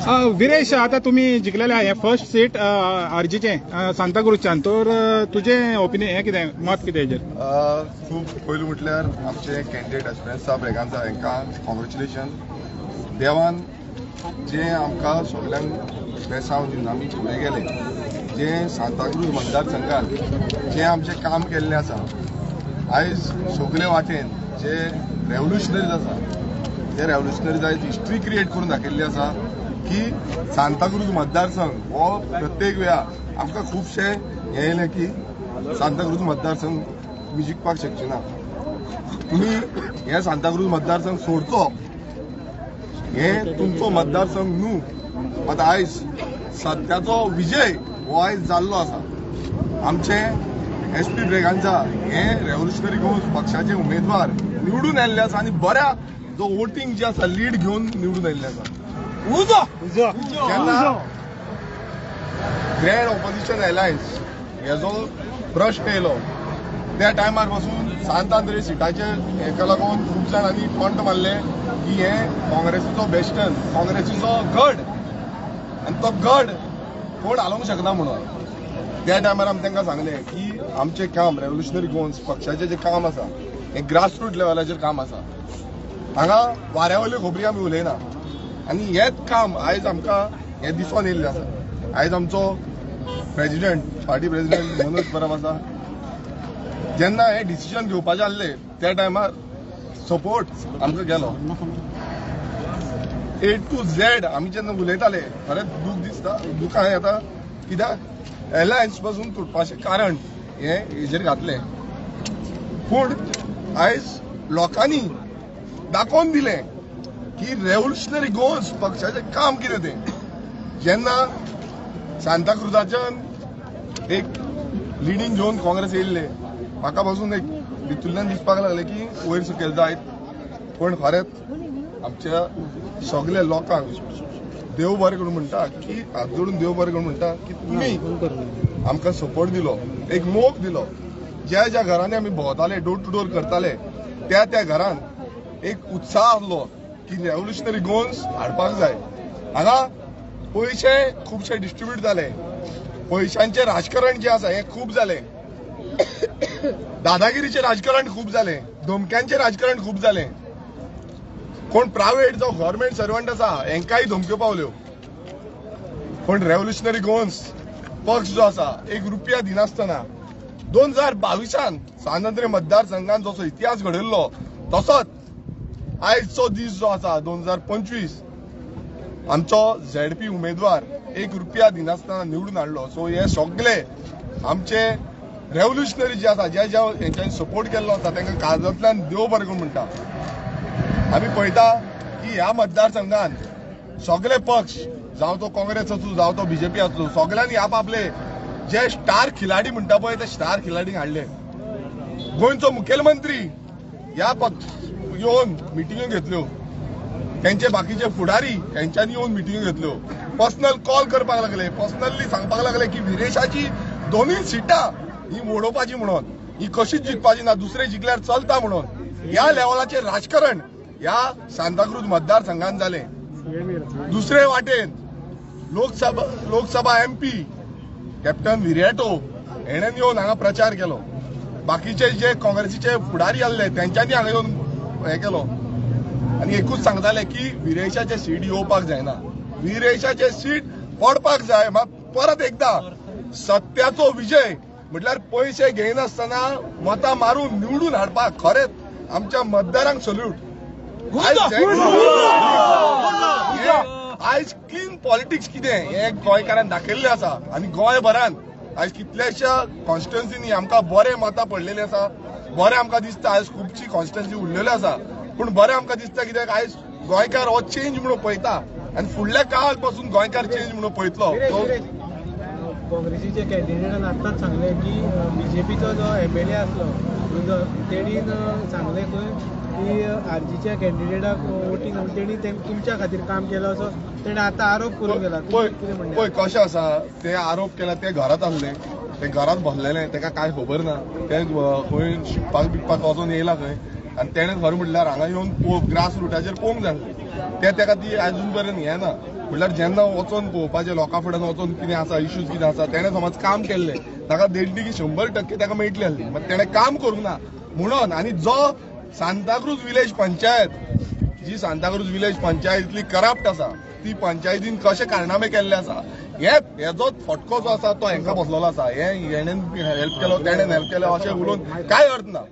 विरेश, आता तुम्ही जिंकलेले आहे फर्स्ट सीट आरजीचे सांताक्रुजच्यान, तर तुझे ओपिनियन कितें मत कितें हेजेर? खूब पयलीं म्हटल्यार आमचे कॅन्डिडेट एस्पिरंट्स आहा ब्रेगांचा हांकां कॉंग्रेच्युलेशन. देवान जे आमकां सगळ्यांक बेसांव दिवन आमी फुडें गेले, जे सांताक्रुज मतदारसंघात जे आमचें काम केल्लें आसा, आयज सगळे वाटेन जे रेव्होल्युशनरीज आसा, ते रेव्होल्युशनरीज आयज हिस्ट्री क्रिएट करून दाखयल्ली आसा की सांताक्रुज मतदारसंघ हो प्रत्येक वेळा आमकां खुबशे हे येयले की सांताक्रुज मतदारसंघ तुमी जिखपाक शकचे ना. तुमी हे सांताक्रुज मतदारसंघ सोडचो, हे तुमचो मतदारसंघ न्हू. मात आयज सत्याचो विजय हो आयज जाल्लो आसा. आमचे SP ब्रेगांचा हे रेव्होल्युशनरी गोवन्स पक्षाचे उमेदवार निवडून आयिल्ले आसा आनी बऱ्या जो वोटिंग जे आसा लीड घेवन निवडून आयिल्ले आसा. जेन्ना ग्रँड ऑपोजिशन अलायन्स हेजो प्रश्न येयलो त्या टायमार पासून सांत आंद्रे सिटाचे हेका लागून खूब जाणांनी टॉंट मारले की हे काँग्रेसीचो बेस्टन, काँग्रेसीचो गड, आनी तो गड कोण हालोवंक शकना म्हणून. त्या टायमार आमी तांकां सांगले की आमचें काम रेव्होल्युशनरी गोवन्स पक्षाचें जें काम आसा हें ग्रासरूट लेवलाचेर काम आसा. हांगा वाऱ्या वयल्यो खबरी आमी उलयना आनी हेंच काम आयज आमकां हे दिसून येयल्लें आसा. आयज आमचो president, party president Manoj Parab आसा, जेन्ना हे डिसिजन घेवपाचें आसलें त्या टायमार सपोर्ट आमकां गेलो. A to Z आमी जेन्ना उलयताले खरेंच दूख दिसता, दुखां येता, कित्याक एलायन्स पासून तुटपाचें कारण हे हेजेर घातलें. पूण आयज लोकांनी दाखोवन दिलें की रेव्होल्युशनरी गोवन्स पक्षाचें काम कितें तें. जेन्ना सांताक्रुजाच्यान एक लिडींग घेवन काँग्रेस येयल्ले, म्हाका पासून एक भितरल्यान दिसपाक लागलें की वयर सकयल जायत. पण खरेंच आमच्या सगळ्या लोकांक देव बरें करून म्हणटा की हात जोडून देव बरें करून म्हणटा की तुमी आमकां सपोर्ट दिलो, एक मोग दिलो. ज्या ज्या घरांनी आमी भोंवताले, डोर टू डोर करताले, त्या घरान एक उत्साह आसलो की रेव्होल्युशनरी गोवन्स हाडपाक जाय. हांगा पयशे खुबशे डिस्ट्रीब्यूट जाले, पयशांचें राजकारण जें आसा हें खूब जालें, दादागिरीचें राजकारण खूब जालें, धमक्यांचें राजकारण खूब जालें. कोण प्रायव्हेट जो गव्हर्नमेंट सर्वंट आसा हेंकाय धमक्यो पावल्यो. पण रेव्होल्युशनरी गोवन्स पक्ष जो आसा एक रुपया दिनासतना 2022 सांत आंद्रे मतदारसंघात जसो इतिहास घडयल्लो तसोच आयजचो दीस जो आसा 2025 आमचो ZP उमेदवार एक रुपया दिनासतना निवडून हाडलो. सो हे सगळे आमचे रेव्होल्युशनरी जे आसा, ज्या हेंच्यांनी सपोर्ट केल्लो आसा तांकां काळजांतल्यान देव बरें करून म्हणटा. आमी पळयता की ह्या मतदारसंघात सगळे पक्ष, जावं तो काँग्रेस आसूं जावं तो BJP आसूं, सगळ्यांनी आपले जे स्टार खिलाडी म्हणटा पळय ते स्टार खिलाडीक हाडले. गोंयचो मुखेलमंत्री ह्या पक्ष येवन मिटिंग्यो घेतल्यो, त्यांचे बाकीचे फुडारी त्यांच्यानी येवन मिटिंग्यो घेतल्यो, पर्सनल कॉल करपाक लागले, पर्सनली सांगपाक लागले की विरेशाची दोनूय सिटां ही मोडोवपाची म्हणून, ही कशीच जिखपाची ना, दुसरे जिखल्यार चलता म्हणून. ह्या लेवलाचेर राजकारण ह्या सांताक्रुज मतदारसंघात जालें. दुसरे वाटेन लोकसभा MP कॅप्टन विरेटो हेणें येवन हांगा प्रचार केलो. बाकीचे जे काँग्रेसीचे फुडारी आसले त्यांच्यानी हांगा येवन हें केलो आनी एकूच सांगताले की विरेशाचे सीट येवपाक जायना, विरेशाचे सीट पडपाक जाय. परत एकदा सत्याचो विजय म्हटल्यार पयशे घेयनासतना मतां मारून निवडून हाडपाक खरेंच आमच्या मतदारांक सल्यूट. आयज क्लीन पॉलिटिक्स कितें हे गोंयकारांक दाखयल्लें आसा आनी गोंयभरान आयज कितल्याशा कॉन्स्टिट्युएन्सीनी आमकां बरे मतां पडलेले आसा. बरें आमकां दिसता आयज खुबशी कॉन्स्टिट्युएन्सी उरलेल्यो आसा, पूण बरें आमकां दिसता कित्याक आयज गोंयकार हो चेंज म्हणून पळयता आनी फुडल्या काळाक पासून गोंयकार चेंज म्हणून पळयतलो. काँग्रेसीचे कॅन्डिडेटान आतांच सांगले की BJPचो जो MLA आसलो तेणीन सांगले की आरजीच्या कॅन्डिडेटाक वोटींग तेणी तुमच्या खातीर काम केलं असो तेणें आतां आरोप करून गेला. पळय कशें आसा, ते आरोप केला ते घरांत आसले, ते घरांत बसलेले, ताका कांय खबर ना, ते खंय शिकपाक बिकपाक वचून येयला खंय आनी तेणें खरें म्हटल्यार हांगा येवन ग्रास रुटाचेर पळोवंक जाय. ते ताका ती आजून पर्यंत हें ना. म्हणल्यार जेन्ना वचून पळोवपाचें लोकां फुड्यान वचून कितें आसा इश्यूज कितें आसा तेणें समज काम केल्लें ताका देडली की 100% ताका मेळटली आसली मात तेणें काम करूंक ना म्हणून आनी जो सांताक्रूज विलेज पंचायत जी सांताक्रूज विलेज पंचायत इतली करप्ट आसा ती पंचायतीन कशे कारनामे केल्ले आसा हेजोच फटको जो आसा तो हांकां बसलेलो आसा हेणेन हेल्प केलो तेणेन हेल्प केलो अशें उलोवन कांय अर्थ ना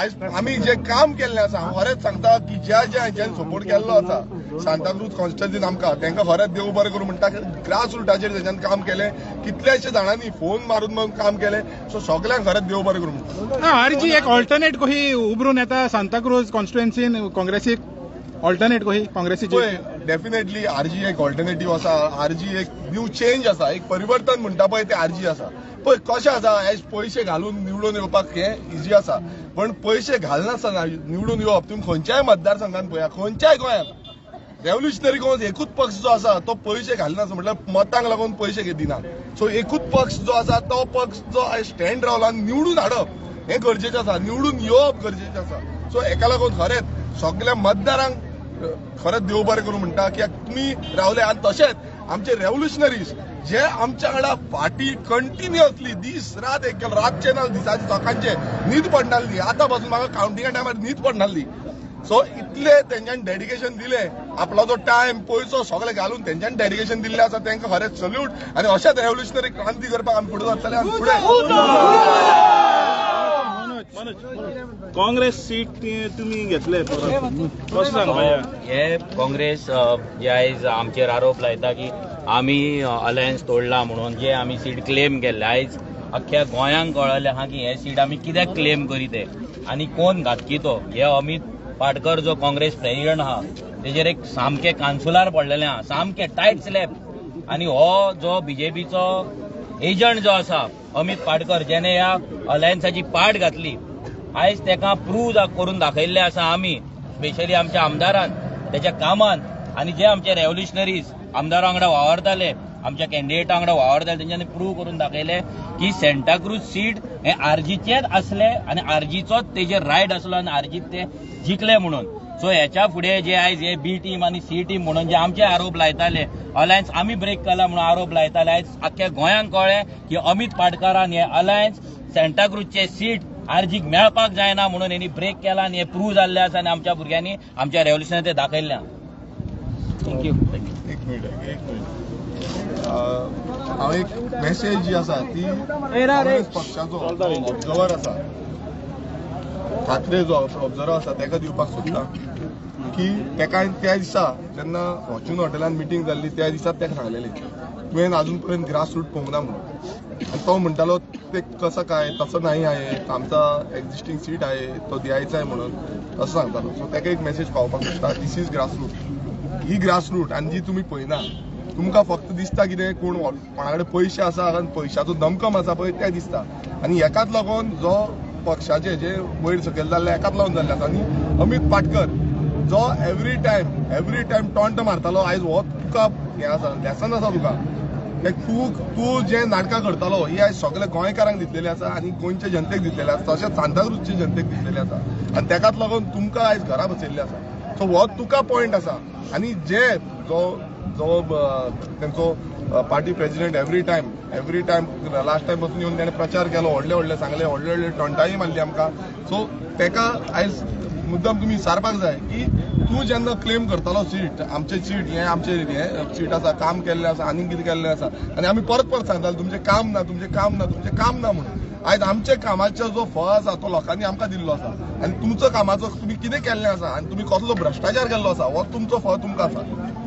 आयज आमी जे काम केल्लें आसा हांव खरेंच सांगता की ज्या ज्या हांच्यानी सपोर्ट केल्लो आसा सांताक्रूज कॉन्स्टिट्युन्सीन आमकां तांकां खरेंच देव बरें करूं म्हणटा ग्रास रुटाचेर तेंच्यानी काम केलें कितलेशे जाणांनी फोन मारून काम केलें सो सगळ्यांक खरेंच देव बरें करूं म्हणटा आरजी एक ऑल्टरनेट कशी उबरून येता सांताक्रूज कॉन्स्टिट्युएन्सीन काँग्रेसीक ऑल्टरनेट कशी काँग्रेसीची पळय डेफिनेटली आरजी एक ऑल्टरनेटीव आसा आरजी एक न्यू चेंज आसा एक परिवर्तन म्हणटा पळय ते आरजी आसा पळय कशें आसा आयज पयशे घालून निवडून येवपाक हें इजी आसा पण पयशे घालनासतना निवडून येवप तुमी खंयच्याय मतदारसंघात पळया खंयच्याय गोंयांत रेव्होल्युशनरी काँग्रेस एकूच पक्ष जो आसा तो पयशे घालनासतना म्हटल्यार मतांक लागून पयशे दिना सो एकूच पक्ष जो आसा तो पक्ष जो आयज स्टँड रावला निवडून हाडप हें गरजेचें आसा निवडून येवप गरजेचें आसा सो हेका लागून खरेंच सगळ्या मतदारांक खरेंच देव बरें करूं म्हणटा कित्याक तुमी रावले आनी तशेंच आमचे रेव्होल्युशनरीज जे आमच्या वांगडा फाटी कंटिन्युअसली दीस रात एक केलो रातचे ना दिसाचे सकाळचे न्हीद पडनासली आतां पासून म्हाका कावंटिंगा टायमार न्हीद पडनासली सो इतले तेंच्यांनी डेडिकेशन दिलें आपलो जो टायम पयसो सगळे घालून तेंच्यांनी डेडिकेशन दिल्लें आसा तांकां खरेंच सल्यूट आनी अशेंच रेव्होल्युशनरी क्रांती करपाक आमी फुडें सरतले आनी काँग्रेस सीट तुम्ही घेतले कशें सांगपा हे काँग्रेस जे आयज आमचेर आरोप लायता की आमी अलायन्स तोडला म्हणून जे आमी सीट क्लेम केल्ले आयज अख्ख्या गोंयांक कळले आहा की हे सीट आमी कित्याक क्लेम करीत आनी कोण घातकी तो हे अमित पाटकर जो काँग्रेस प्रेसिडेंट आहा तेजेर एक सामकें कांसुलार पडलेलें आहा सामकें टायट स्लॅब आनी हो जो बीजेपीचो एजंट जो आसा अमित पाटकर जेणे ह्या अलायन्साची पाट घातली आयज तेका प्रूव्ह करून दाखयल्ले आसा आमी स्पेशली आमच्या आमदारान त्याच्या कामान आनी जे आमचे रेव्होल्युशनरीज आमदारा वांगडा वावरताले आमच्या कॅन्डिडेटा वांगडा वावरताले तेंच्यांनी प्रूव्ह करून दाखयले की सांताक्रूज सीट हे आरजीचेच आसले आनी आरजीचोच तेजेर रायट आसलो आनी आरजीत ते जिखले म्हणून सो हेच्या फुडें जे आयज हे बी टीम आनी सी टीम म्हणून जे आमचे आरोप लायताले अलायन्स आमी ब्रेक केला म्हणून आरोप लायताले आयज आख्ख्या गोंयांक कळ्ळें की अमित पाटकरान हे अलायन्स सांताक्रूजचे सीट आरजीक मेळपाक जायना म्हणून हेणी ब्रेक केला आनी हे प्रूव्ह जाल्ले आसा आनी आमच्या भुरग्यांनी आमच्या रेव्होल्युशनान ते दाखयल्ले थँक्यू एक मिनिट हांव एक मेसेज जी आसा ती काँग्रेस पक्षाचो ऑब्झर्वर आसा ठाकरे जो ऑब्झर्वर आसा ताका दिवपाक सोदता की ताका त्या दिसा जेन्ना फॉर्च्यून हॉटेलान मिटींग जाल्ली त्या दिसाच ताका सांगलेली तुवें अजून पर्यंत ग्रास रूट पळोवंक ना म्हणून आणि तो म्हणटालो ते कसं काय तसं नाही आहे आमचा एक्झिस्टिंग सीट आहे तो द्यायचा आहे म्हणून असं सांगतालो सो ताका एक मेसेज पावपाक सोदता दिस इज ग्रास रूट ही ग्रास रूट आनी जी तुमी पळयना तुमकां फक्त दिसता कितें कोण कोणा कडेन पयशे आसा आनी पयशाचो दमकम आसा पळय तें दिसता आनी हेकाच लागून जो पक्षाचे जे वयर सकयल जाल्ले हेकाच लागून जाल्ले आसा आनी अमित पाटकर जो एवरी टायम टॉन्ट मारतालो आयज हो तुका हें आसा लेसन आसा तुका तूं जे नाटकां करतालो ही आयज सगळ्या गोंयकारांक दितलेली आसा आनी गोंयच्या जनतेक दितलेली आसा तशेंच सांताक्रूजच्या जनतेक दितलेली आसा आनी तेकाच लागून तुमकां आयज घरा बसयल्ली आसा सो हो तुका पॉयंट आसा आनी जे जो तेंचो party president every time last time पासून येवन ताणें प्रचार केलो व्हडले सांगले व्हडले टॉन्टाय मारली आमकां सो तेका आयज मुद्दम तुमी विचारपाक जाय की तूं जेन्ना क्लेम करतालो सीट आमचे सीट हें आमचे हें सीट आसा काम केल्लें आसा आनीक कितें केल्लें आसा आनी आमी परत सांगताले तुमचें काम ना म्हणून आयज आमच्या कामाचो जो फळ आसा तो लोकांनी आमकां दिल्लो आसा आनी तुमचो कामाचो तुमी कितें केल्लें आसा आनी तुमी कसलो भ्रश्टाचार केल्लो आसा हो तुमचो फळ तुमकां आसा